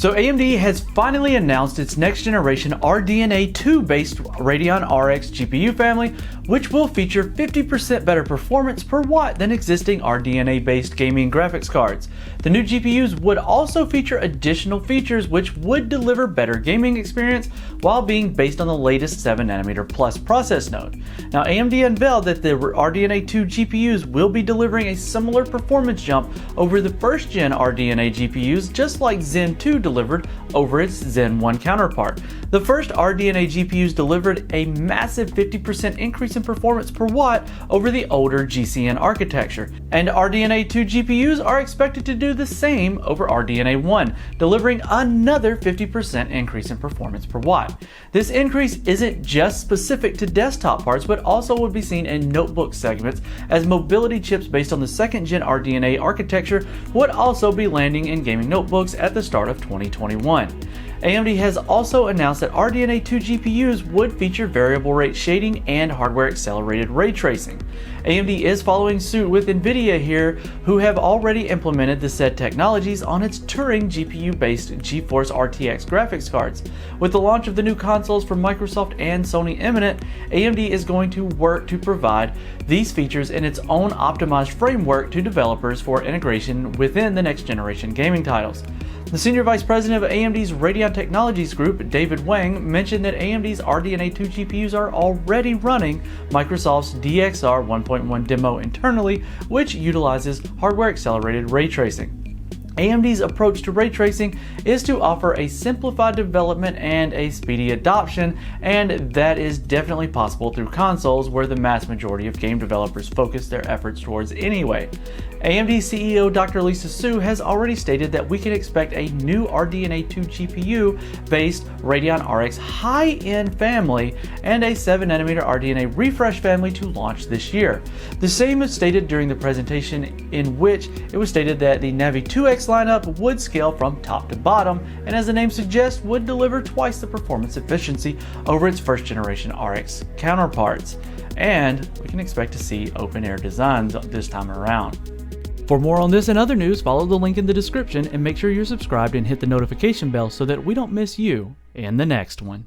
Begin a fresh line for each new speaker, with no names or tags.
So AMD has finally announced its next generation RDNA2 based Radeon RX GPU family, which will feature 50% better performance per watt than existing RDNA based gaming graphics cards. The new GPUs would also feature additional features which would deliver better gaming experience while being based on the latest 7nm plus process node. Now AMD unveiled that the RDNA2 GPUs will be delivering a similar performance jump over the first gen RDNA GPUs, just like Zen 2 delivered over its Zen 1 counterpart. The first RDNA GPUs delivered a massive 50% increase in performance per watt over the older GCN architecture, and RDNA2 GPUs are expected to do the same over RDNA 1, delivering another 50% increase in performance per watt. This increase isn't just specific to desktop parts, but also would be seen in notebook segments, as mobility chips based on the second gen RDNA architecture would also be landing in gaming notebooks at the start of 2021. AMD has also announced that RDNA2 GPUs would feature variable rate shading and hardware accelerated ray tracing. AMD is following suit with Nvidia here, who have already implemented the said technologies on its Turing GPU-based GeForce RTX graphics cards. With the launch of the new consoles from Microsoft and Sony imminent, AMD is going to work to provide these features in its own optimized framework to developers for integration within the next generation gaming titles. The Senior Vice President of AMD's Radeon Technologies Group, David Wang, mentioned that AMD's RDNA2 GPUs are already running Microsoft's DXR 1.1 demo internally, which utilizes hardware-accelerated ray tracing. AMD's approach to ray tracing is to offer a simplified development and a speedy adoption, and that is definitely possible through consoles where the mass majority of game developers focus their efforts towards anyway. AMD CEO Dr. Lisa Su has already stated that we can expect a new RDNA2 GPU based Radeon RX high-end family and a 7nm RDNA refresh family to launch this year. The same was stated during the presentation, in which it was stated that the Navi 2X lineup would scale from top to bottom, and as the name suggests, would deliver twice the performance efficiency over its first generation RX counterparts. And we can expect to see open air designs this time around. For more on this and other news, follow the link in the description and make sure you're subscribed and hit the notification bell so that we don't miss you in the next one.